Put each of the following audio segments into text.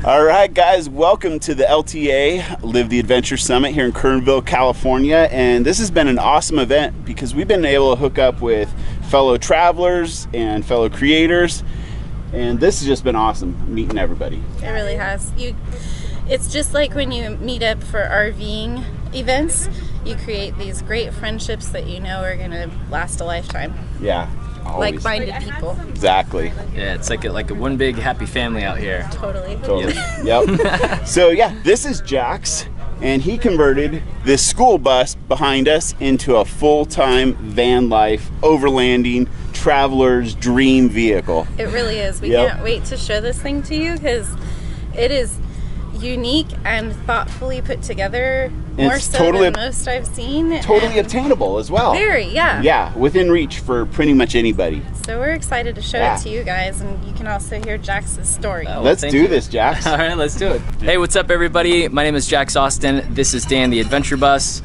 All right, guys, welcome to the LTA Live the Adventure Summit here in Kernville, California. And this has been an awesome event because we've been able to hook up with fellow travelers and fellow creators. And this has just been awesome, meeting everybody. It really has. It's just like when you meet up for RVing events, you create these great friendships that you know are going to last a lifetime. Yeah. Always. Like-minded people. Exactly. Yeah, it's like a one big happy family out here. Totally. Yep. So yeah, this is Jax, and he converted this school bus behind us into a full-time van life, overlanding, traveler's dream vehicle. It really is. We can't wait to show this thing to you because it is unique and thoughtfully put together, more so than most I've seen. Totally obtainable as well. Very, yeah. Yeah, within reach for pretty much anybody. So we're excited to show it to you guys, and you can also hear Jax's story. Let's do this, Jax. All right, let's do it. Hey, what's up, everybody? My name is Jax Austin. This is Dan the Adventure Bus.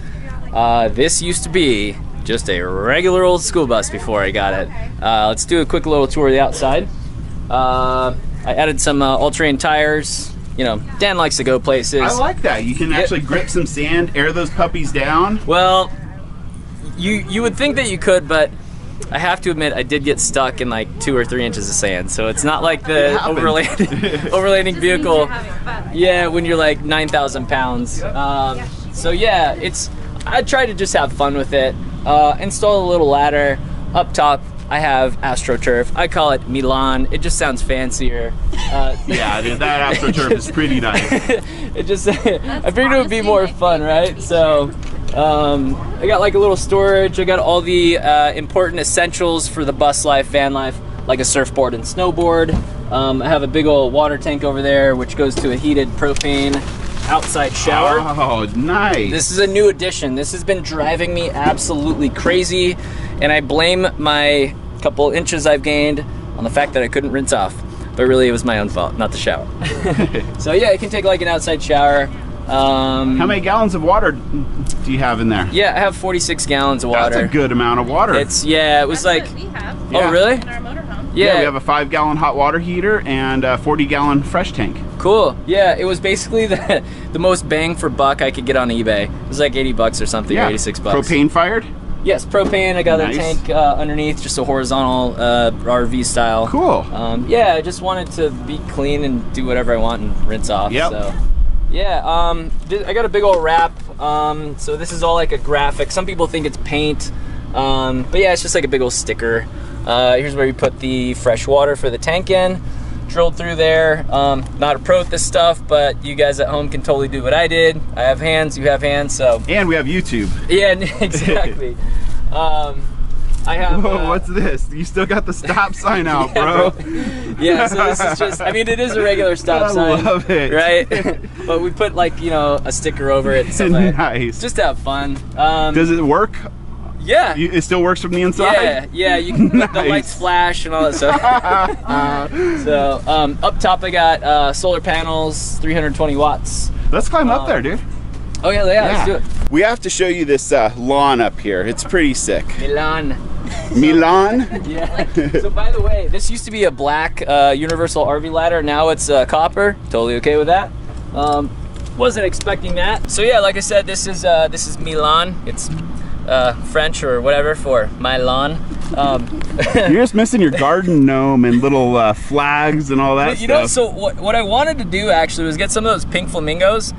This used to be just a regular old school bus before I got it. Let's do a quick little tour of the outside. I added some all-terrain tires. You know, Dan likes to go places. I like that. You can actually grip some sand, air those puppies down. Well, you would think that you could, but I have to admit I did get stuck in like 2 or 3 inches of sand. So it's not like the overlanding vehicle. Yeah, when you're like 9,000 pounds. So yeah, I try to just have fun with it. Install a little ladder up top. I have AstroTurf. I call it Milan. It just sounds fancier. Yeah, dude, that AstroTurf is pretty nice. I figured it would be more fun, right? So I got like a little storage. I got all the important essentials for the bus life, van life, like a surfboard and snowboard. I have a big old water tank over there, which goes to a heated propane outside shower. Oh, nice. This is a new addition. This has been driving me absolutely crazy, and I blame my couple inches I've gained on the fact that I couldn't rinse off. But really, it was my own fault, not the shower. So yeah, it can take like an outside shower. How many gallons of water do you have in there? Yeah, I have 46 gallons of water. That's a good amount of water. It was like, what we have. Oh really? In our motorhome. Yeah, we have a 5-gallon hot water heater and a 40-gallon fresh tank. Cool. Yeah, it was basically the most bang for buck I could get on eBay. It was like 80 bucks or something, or 86 bucks. Propane fired? Yes, propane. I got a tank underneath, just a horizontal RV style. Cool. Yeah, I just wanted to be clean and do whatever I want and rinse off. Yep. So, yeah, I got a big old wrap. So this is all like a graphic. Some people think it's paint, but yeah, it's just like a big old sticker. Here's where you put the fresh water for the tank in. Drilled through there. Not a pro at this stuff, but you guys at home can totally do what I did. I have hands, you have hands, so. And we have YouTube. Yeah, exactly. I have. Whoa, what's this? You still got the stop sign out, bro. Yeah, so this is just, I mean, it is a regular stop sign. I love it. Right? But we put like, you know, a sticker over it and stuff like that. Nice. Just to have fun. Does it work? Yeah. It still works from the inside? Yeah, you can, the lights flash and all that stuff. So, up top I got solar panels, 320 watts. Let's climb up there, dude. Oh yeah, let's do it. We have to show you this lawn up here. It's pretty sick. Milan. Yeah. So by the way, this used to be a black universal RV ladder. Now it's copper. Totally okay with that. Wasn't expecting that. So yeah, like I said, this is Milan. It's French or whatever for my lawn. You're just missing your garden gnome and little flags and all that stuff. You know, so what I wanted to do actually was get some of those pink flamingos.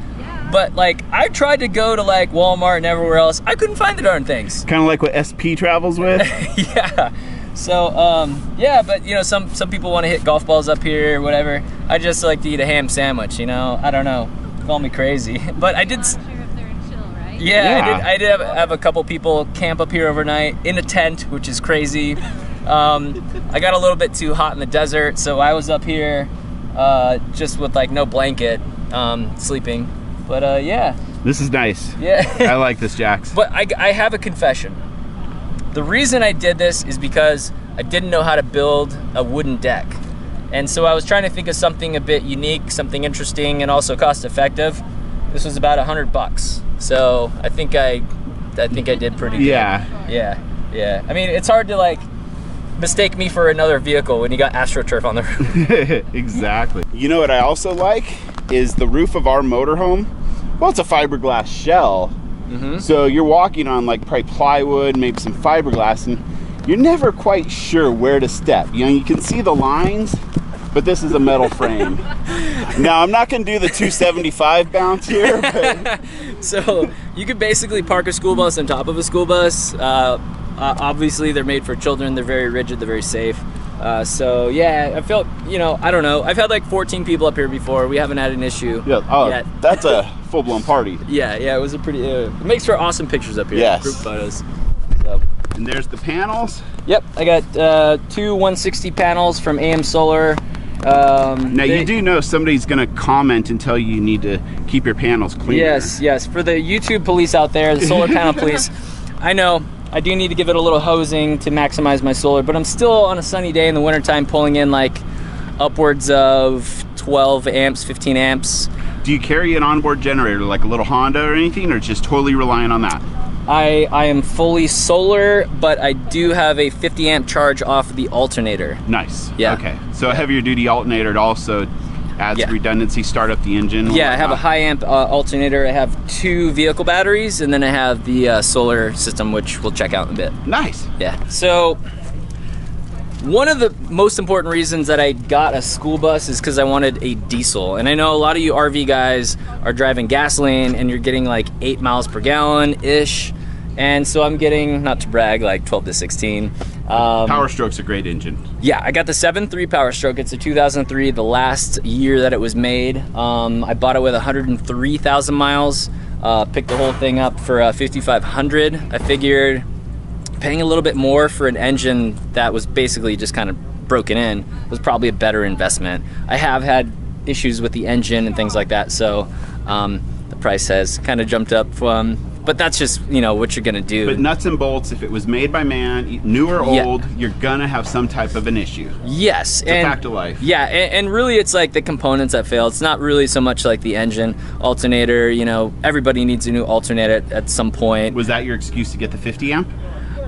But like, I tried to go to like Walmart and everywhere else. I couldn't find the darn things. Kind of like what SP travels with. Yeah. So yeah, but you know, some people want to hit golf balls up here or whatever. I just like to eat a ham sandwich. You know, I don't know. Call me crazy, but I did. Yeah, I did have a couple people camp up here overnight in a tent, which is crazy. I got a little bit too hot in the desert, so I was up here just with like no blanket, sleeping. But yeah. This is nice. Yeah. I like this, Jax. But I have a confession. The reason I did this is because I didn't know how to build a wooden deck. And so I was trying to think of something a bit unique, something interesting, and also cost effective. This was about $100. So I think I did pretty good. Yeah. Yeah. I mean, it's hard to like mistake me for another vehicle when you got AstroTurf on the roof. Exactly. You know what I also like is the roof of our motorhome. Well, it's a fiberglass shell. So you're walking on like probably plywood, maybe some fiberglass, and you're never quite sure where to step. You know, you can see the lines, but this is a metal frame. Now, I'm not going to do the 275 bounce here, but... So you could basically park a school bus on top of a school bus. Obviously, they're made for children. They're very rigid. They're very safe. So yeah, I felt, you know, I don't know. I've had like 14 people up here before. We haven't had an issue yet. That's a full-blown party. Yeah, it was a pretty, it makes for awesome pictures up here. Yes. Group photos. So. And there's the panels. Yep, I got two 160 panels from AM Solar. Now you do know somebody's going to comment and tell you need to keep your panels clean. Yes. For the YouTube police out there, the solar panel police, I know I do need to give it a little hosing to maximize my solar, but I'm still on a sunny day in the wintertime pulling in like upwards of 12 amps, 15 amps. Do you carry an onboard generator like a little Honda or anything, or just totally relying on that? I am fully solar, but I do have a 50 amp charge off the alternator. Nice. Yeah. Okay. So a heavier duty alternator, it also adds redundancy, start up the engine. Yeah, I have a high amp alternator. I have 2 vehicle batteries, and then I have the solar system, which we'll check out in a bit. Nice. Yeah. So one of the most important reasons that I got a school bus is because I wanted a diesel. And I know a lot of you RV guys are driving gasoline and you're getting like 8 miles per gallon-ish. And so I'm getting, not to brag, like 12 to 16. Power Stroke's a great engine. Yeah, I got the 7.3 Power Stroke. It's a 2003, the last year that it was made. I bought it with 103,000 miles. Picked the whole thing up for $5,500. I figured paying a little bit more for an engine that was basically just kind of broken in was probably a better investment. I have had issues with the engine and things like that, so the price has kind of jumped up. But that's just, you know, what you're gonna do. But nuts and bolts, if it was made by man, new or old, you're gonna have some type of an issue. Yes. It's a fact of life. Yeah, and really it's like the components that fail. It's not really so much like the engine, alternator, you know, everybody needs a new alternator at some point. Was that your excuse to get the 50 amp?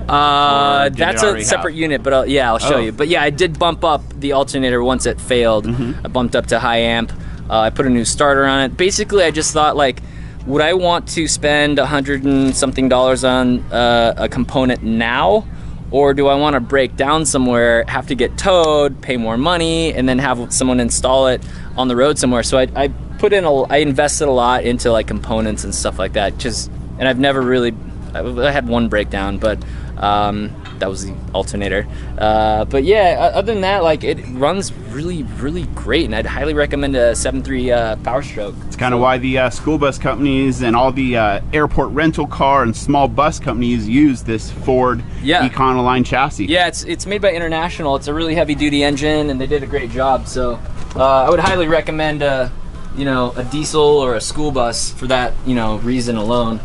That's a separate unit, but I'll show you. But yeah, I did bump up the alternator once it failed. I bumped up to high amp. I put a new starter on it. Basically, I just thought, like, would I want to spend $100 and something on a component now? Or do I want to break down somewhere, have to get towed, pay more money, and then have someone install it on the road somewhere? So I invested a lot into like components and stuff like that. And I've never really, I had one breakdown, but that was the alternator. But yeah, other than that, like, it runs really, really great, and I'd highly recommend a 7.3 Power Stroke. It's kind of why the school bus companies and all the airport rental car and small bus companies use this Ford Econoline chassis. Yeah, it's made by International. It's a really heavy-duty engine, and they did a great job. So I would highly recommend you know, a diesel or a school bus for that, you know, reason alone.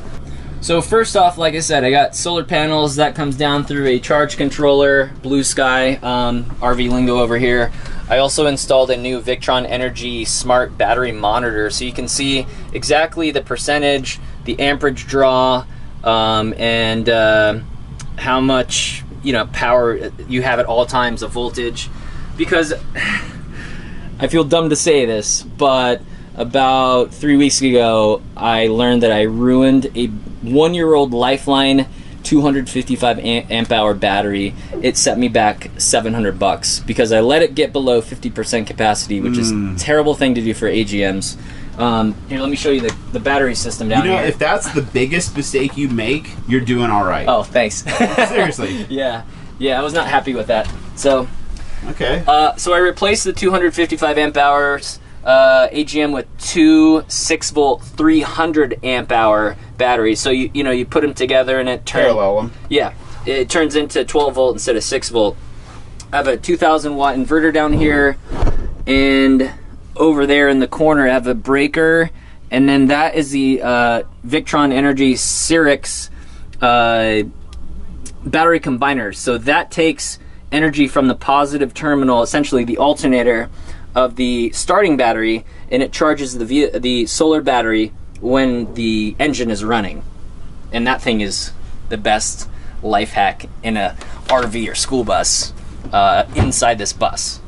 So first off, like I said, I got solar panels. That comes down through a charge controller, Blue Sky, RV lingo over here. I also installed a new Victron Energy smart battery monitor, so you can see exactly the percentage, the amperage draw, and how much, you know, power you have at all times, the voltage. Because I feel dumb to say this, but about 3 weeks ago, I learned that I ruined a 1-year-old Lifeline 255 amp hour battery. It set me back $700 because I let it get below 50% capacity, which is a terrible thing to do for AGMs. Here, let me show you the battery system down here. You know, if that's the biggest mistake you make, you're doing all right. Oh, thanks. Seriously. Yeah, I was not happy with that. So, okay. So I replaced the 255 amp hours AGM with 2 6-volt 300 amp hour batteries. So you put them together and it turns parallel them. Yeah, it turns into 12 volt instead of 6 volt. I have a 2,000 watt inverter down here, and over there in the corner I have a breaker, and then that is the Victron Energy Syrix battery combiner. So that takes energy from the positive terminal, essentially the alternator of the starting battery, and it charges the solar battery when the engine is running. And that thing is the best life hack in a RV or school bus. inside this bus,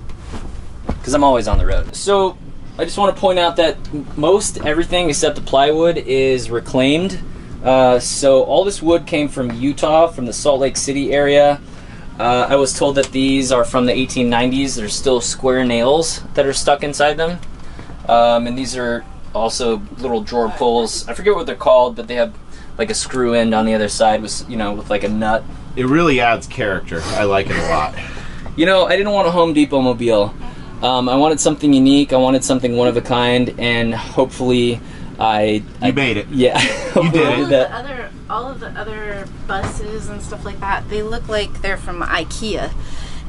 because I'm always on the road. So I just want to point out that most everything except the plywood is reclaimed. So all this wood came from Utah, from the Salt Lake City area. I was told that these are from the 1890s. There's still square nails that are stuck inside them. And these are also little drawer pulls. I forget what they're called, but they have like a screw end on the other side with, you know, with like a nut. It really adds character. I like it a lot. You know, I didn't want a Home Depot mobile. I wanted something unique. I wanted something one of a kind, and hopefully I made it. Yeah. You did it. All of the other buses and stuff like that, they look like they're from IKEA,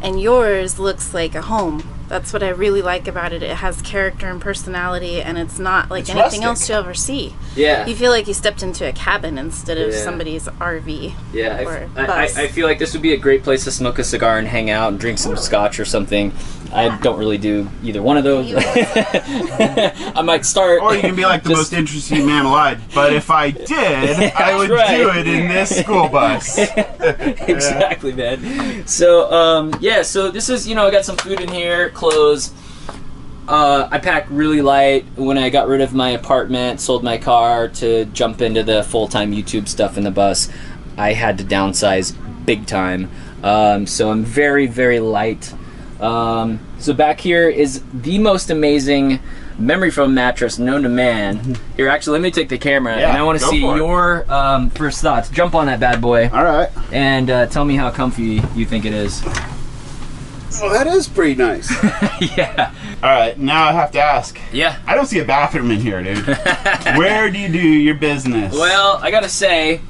and yours looks like a home. That's what I really like about it. It has character and personality, and it's not like anything else you'll ever see. Yeah. You feel like you stepped into a cabin instead of somebody's RV. Yeah, or bus. I feel like this would be a great place to smoke a cigar and hang out and drink some scotch or something. I don't really do either one of those. I might start. Or you can be like the most interesting man alive. But if I did, I would do it in this school bus. Exactly, man. So, yeah, so this is, you know, I got some food in here, clothes. I packed really light when I got rid of my apartment, sold my car to jump into the full-time YouTube stuff in the bus. I had to downsize big time. So I'm very, very light. So back here is the most amazing memory foam mattress known to man. Here, actually, let me take the camera, and I want to see your first thoughts. Jump on that bad boy. All right. And tell me how comfy you think it is. Well, that is pretty nice. Yeah. All right, now I have to ask. Yeah. I don't see a bathroom in here, dude. Where do you do your business? Well, I gotta say,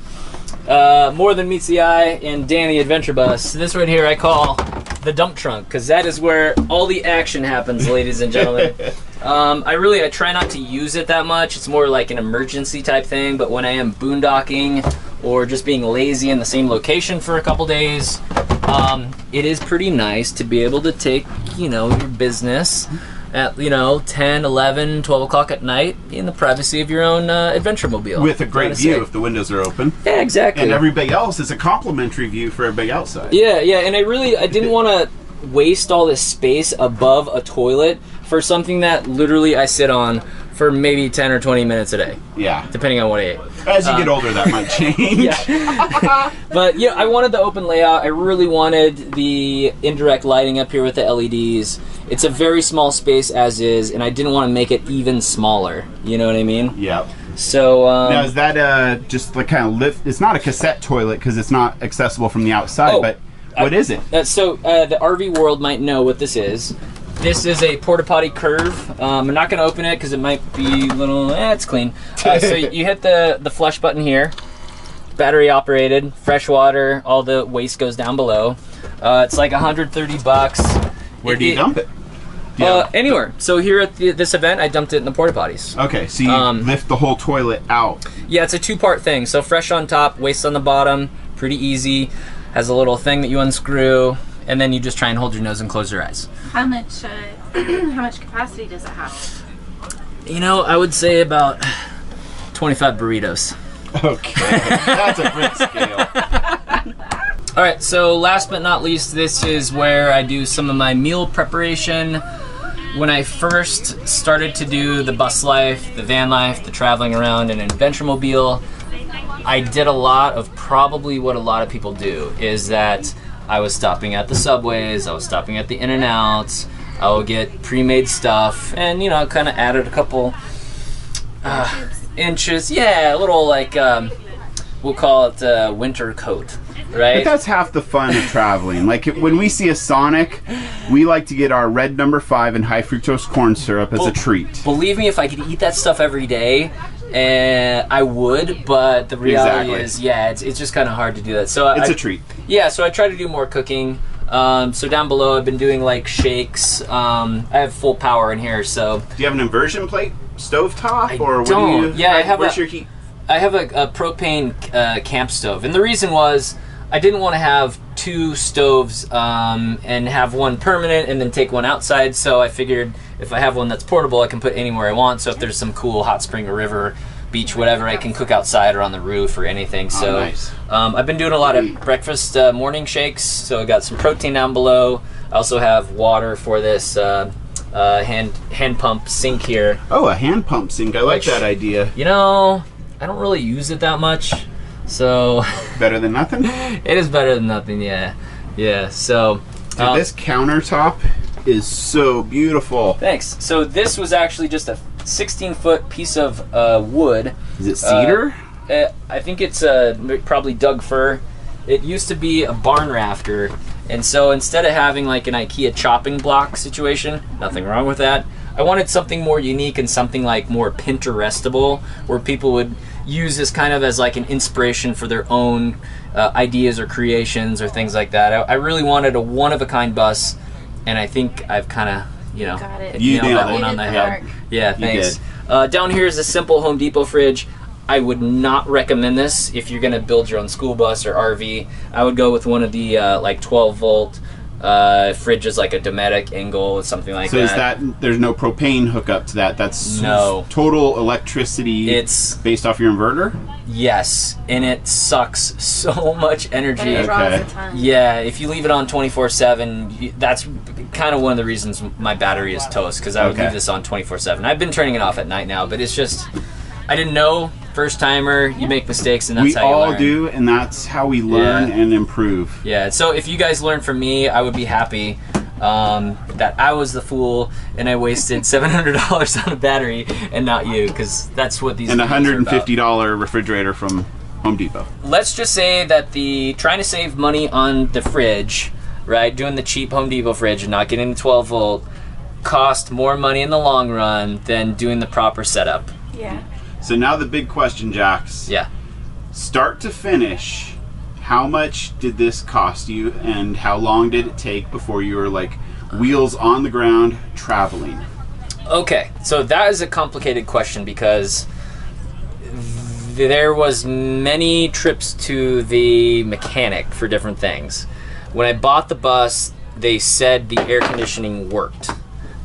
more than meets the eye in Danny Adventure Bus, this right here I call the dump trunk, because that is where all the action happens, ladies and gentlemen. I try not to use it that much. It's more like an emergency type thing, but when I am boondocking or just being lazy in the same location for a couple days, it is pretty nice to be able to take, you know, your business at, you know, 10, 11, 12 o'clock at night in the privacy of your own adventure mobile. With a great view if the windows are open. Yeah, exactly. And everybody else is a complimentary view for everybody outside. Yeah, yeah, and I didn't want to waste all this space above a toilet for something that literally I sit on for maybe 10 or 20 minutes a day. Yeah. Depending on what I ate. As you get older, that might change. Yeah. But yeah, I wanted the open layout. I really wanted the indirect lighting up here with the LEDs. It's a very small space as is, and I didn't want to make it even smaller. You know what I mean? Yep. So now is that just like kind of lift? It's not a cassette toilet because it's not accessible from the outside. But what is it? So the RV world might know what this is. This is a porta potty curve. I'm not going to open it because it might be a little. It's clean. So you hit the flush button here. Battery operated, fresh water. All the waste goes down below. It's like $130. Where do you dump it? Anywhere. So here at this event, I dumped it in the porta potties. Okay, so you lift the whole toilet out. Yeah, it's a two-part thing. So fresh on top, waste on the bottom. Pretty easy. Has a little thing that you unscrew, and then you just try and hold your nose and close your eyes. How much capacity does it have? You know, I would say about 25 burritos. Okay, that's a great scale. All right, so last but not least, this is where I do some of my meal preparation. When I first started to do the bus life, the van life, the traveling around in an adventure mobile, I did a lot of probably what a lot of people do, is that I was stopping at the Subways, I was stopping at the In-N-Outs, I would get pre-made stuff, and, you know, kind of added a couple inches. Yeah, a little like, we'll call it a winter coat. Right? But that's half the fun of traveling. Like when we see a Sonic, we like to get our red number 5 and high fructose corn syrup as a treat. Believe me, if I could eat that stuff every day, I would. But the reality is, yeah, it's just kind of hard to do that. So it's a treat. Yeah, so I try to do more cooking. So down below, I've been doing like shakes. I have full power in here. So do you have an inversion plate, stovetop, or what don't. do you? Yeah, I have. Where's your heat? I have a propane camp stove, and the reason was I didn't want to have two stoves and have one permanent and then take one outside, so I figured if I have one that's portable, I can put anywhere I want. So if there's some cool hot spring or river, beach, whatever, I can cook outside or on the roof or anything. So nice. I've been doing a lot of breakfast morning shakes, so I got some protein down below. I also have water for this hand pump sink here. Oh, a hand pump sink. I like that idea. You know, I don't really use it that much, so better than nothing. It is better than nothing. Yeah, yeah. So dude, this countertop is so beautiful. Thanks. So this was actually just a 16-foot piece of wood. Is it cedar? I think it's probably Doug fir. It used to be a barn rafter, and so instead of having like an IKEA chopping block situation, nothing wrong with that, I wanted something more unique and something like more Pinterestable, where people would use this kind of as like an inspiration for their own ideas or creations or things like that. I really wanted a one-of-a-kind bus, and I think I've kind of, you know, nailed that one on the head. Yeah, thanks. Down here is a simple Home Depot fridge. I would not recommend this if you're gonna build your own school bus or RV. I would go with one of the like 12-volt fridges, like a Dometic Engel, something like that. So is that, there's no propane hookup to that? That's total electricity. It's based off your inverter? Yes, and it sucks so much energy. And it draws a ton. Yeah, if you leave it on 24/7, that's kind of one of the reasons my battery is toast, because I would leave this on 24/7. I've been turning it off at night now, but it's just, I didn't know. First timer, you make mistakes, and that's how you learn. We all do, and that's how we learn and improve. Yeah, so if you guys learn from me, I would be happy that I was the fool and I wasted $700 on a battery and not you, because that's what these. And a $150 refrigerator from Home Depot. Let's just say that the trying to save money on the fridge, right, doing the cheap Home Depot fridge and not getting the 12-volt, cost more money in the long run than doing the proper setup. Yeah. So now the big question, Jax. Yeah. Start to finish, how much did this cost you, and how long did it take before you were like wheels on the ground traveling? Okay, so that is a complicated question because there was many trips to the mechanic for different things. When I bought the bus, they said the air conditioning worked.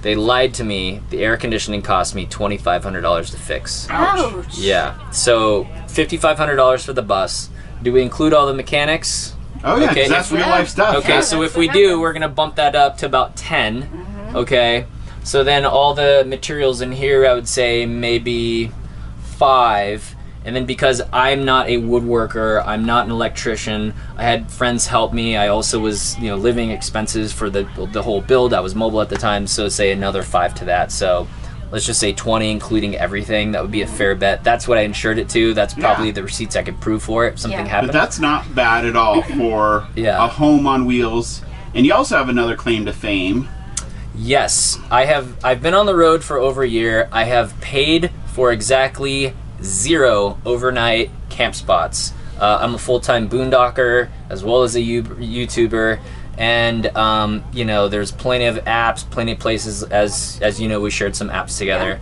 They lied to me. The air conditioning cost me $2,500 to fix. Ouch. Yeah. So $5,500 for the bus. Do we include all the mechanics? Oh yeah, okay. That's real life stuff. Okay, so if we do, we're gonna bump that up to about 10. Okay. So then all the materials in here, I would say maybe 5. And then because I'm not a woodworker, I'm not an electrician, I had friends help me. I also was, you know, living expenses for the whole build. I was mobile at the time, so say another 5 to that. So let's just say 20, including everything. That would be a fair bet. That's what I insured it to. That's probably the receipts I could prove for it if something happened. But that's not bad at all for a home on wheels. And you also have another claim to fame. Yes, I've been on the road for over a year. I have paid for exactly 0 overnight camp spots. I'm a full-time boondocker as well as a YouTuber, and you know, there's plenty of apps, plenty of places. As you know, we shared some apps together.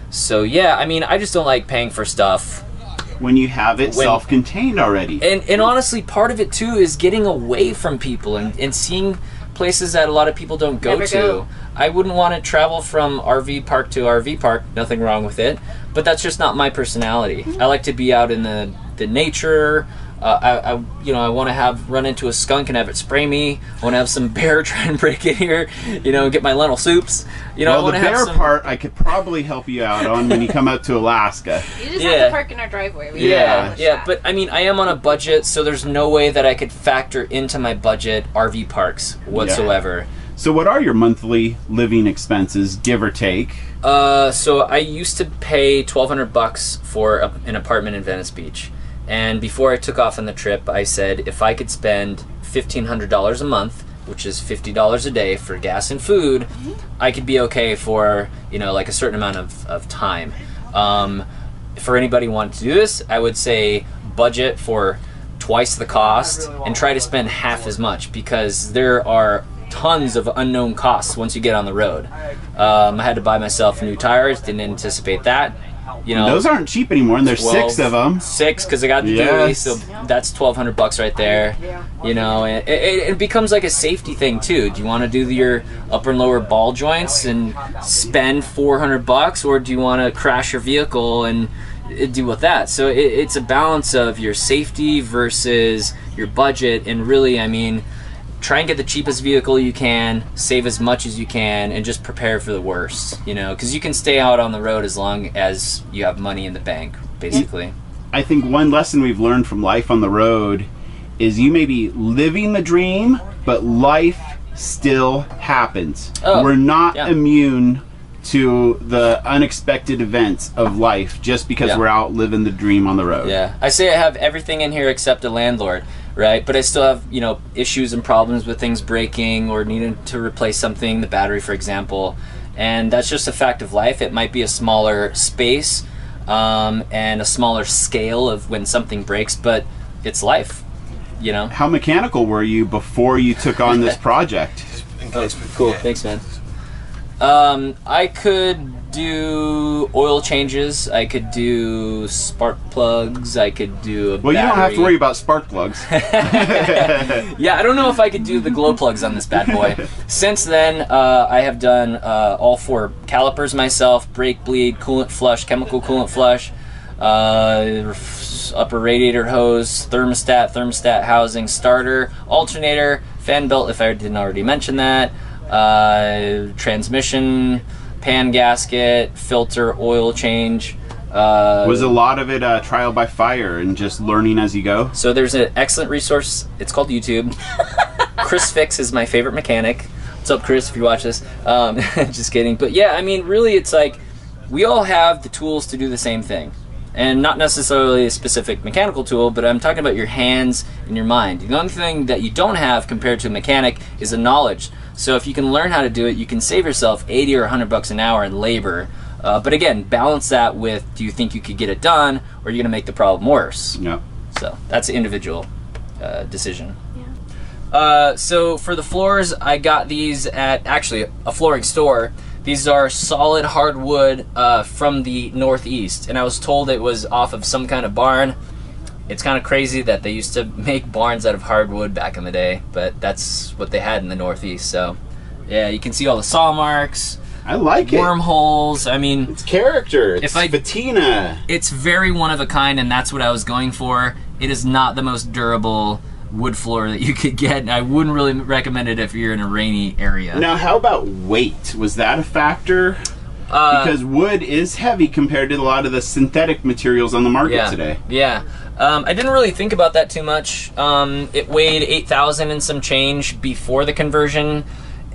So yeah, I mean, I just don't like paying for stuff when you have it self-contained already. And honestly, part of it too is getting away from people and seeing places that a lot of people don't go to. I wouldn't want to travel from RV park to RV park, nothing wrong with it, but that's just not my personality. I like to be out in the nature. I want to run into a skunk and have it spray me. I want to have some bear try and break in here, you know, get my lentil soups. You know, well, the bear part I could probably help you out on when you come out to Alaska. You just have to park in our driveway. But I mean, I am on a budget, so there's no way that I could factor into my budget RV parks whatsoever. Yeah. So what are your monthly living expenses, give or take? So I used to pay $1,200 for an apartment in Venice Beach. And before I took off on the trip, I said if I could spend $1,500 a month, which is $50 a day for gas and food, I could be okay for, you know, like a certain amount of time. For anybody who wanted to do this, I would say budget for twice the cost and try to spend half as much, because there are tons of unknown costs once you get on the road. I had to buy myself new tires, didn't anticipate that. You know, those aren't cheap anymore, and there's 6 of them. 6 because I got the dually, so that's $1,200 right there. You know, it becomes like a safety thing too. Do you want to do your upper and lower ball joints and spend $400, or do you want to crash your vehicle and deal with that? So it's a balance of your safety versus your budget, and really, I mean, try and get the cheapest vehicle you can, save as much as you can, and just prepare for the worst, you know, because you can stay out on the road as long as you have money in the bank, basically. I think one lesson we've learned from life on the road is you may be living the dream, but life still happens. We're not immune to the unexpected events of life just because we're out living the dream on the road. Yeah, I say I have everything in here except a landlord, right? But I still have, you know, issues and problems with things breaking or needing to replace something, the battery, for example. And that's just a fact of life. It might be a smaller space and a smaller scale of when something breaks, but it's life, you know? How mechanical were you before you took on this project? Oh, cool, thanks, man. I could do oil changes, I could do spark plugs, I could do a battery. You don't have to worry about spark plugs. Yeah, I don't know if I could do the glow plugs on this bad boy. Since then, I have done all 4 calipers myself, brake bleed, coolant flush, chemical coolant flush, upper radiator hose, thermostat housing, starter, alternator, fan belt if I didn't already mention that, transmission, pan gasket, filter, oil change. Was a lot of it trial by fire and just learning as you go? So there's an excellent resource. It's called YouTube. Chris Fix is my favorite mechanic. What's up, Chris, if you watch this? Just kidding. But yeah, I mean, really, it's like we all have the tools to do the same thing. And not necessarily a specific mechanical tool, but I'm talking about your hands and your mind. The only thing that you don't have compared to a mechanic is the knowledge. So if you can learn how to do it, you can save yourself 80 or 100 bucks an hour in labor. But again, balance that with, do you think you could get it done, or are you gonna make the problem worse? Yeah. So that's an individual decision. Yeah. So for the floors, I got these at actually a flooring store. These are solid hardwood from the Northeast, and I was told it was off of some kind of barn. It's kind of crazy that they used to make barns out of hardwood back in the day, but that's what they had in the Northeast. So yeah, you can see all the saw marks. I like it. Wormholes. I mean, it's character. It's patina. It's very one of a kind, and that's what I was going for. It is not the most durable wood floor that you could get, and I wouldn't really recommend it if you're in a rainy area. Now, how about weight? Was that a factor? Because wood is heavy compared to a lot of the synthetic materials on the market today. Yeah. I didn't really think about that too much. It weighed 8,000 and some change before the conversion,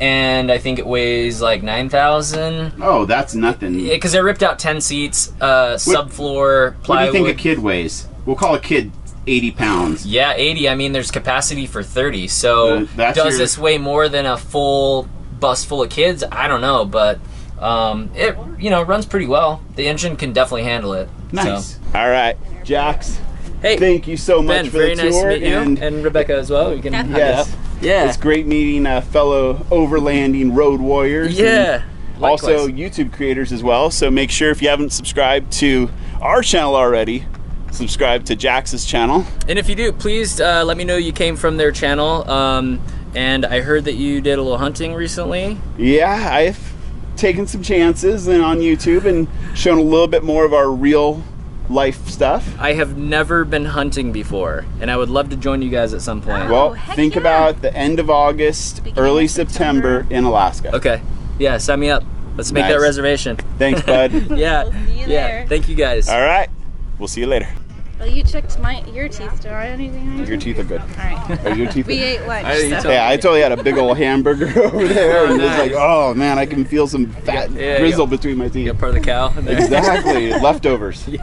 and I think it weighs like 9,000. Oh, that's nothing. Yeah, because I ripped out 10 seats, subfloor, plywood. What do you think a kid weighs? We'll call a kid 80 pounds. Yeah, 80. I mean, there's capacity for 30. So does this weigh more than a full bus full of kids? I don't know, but it, you know, runs pretty well. The engine can definitely handle it. Nice. So. All right, Jax. Hey, thank you so much Ben, for the tour. very nice to meet you, and Rebecca as well. We can yes. Yeah. It's great meeting fellow overlanding road warriors. Yeah. And also YouTube creators as well. So make sure if you haven't subscribed to our channel already, subscribe to Jax's channel. And if you do, please let me know you came from their channel. And I heard that you did a little hunting recently. Yeah, I've taken some chances on YouTube and shown a little bit more of our real life stuff. I have never been hunting before, and I would love to join you guys at some point. Well, think about the end of August, early September in Alaska. Okay. Yeah, sign me up. Let's make that reservation. Thanks, bud. Yeah. We'll see you there. Thank you guys. All right. We'll see you later. Well, you checked your teeth. Do I have anything? Your teeth are good. All right. Are your teeth we ate lunch. Yeah, I totally had a big old hamburger over there, and it's like, oh man, I can feel some fat grizzle between my teeth. You got part of the cow. Exactly. Leftovers. Yeah.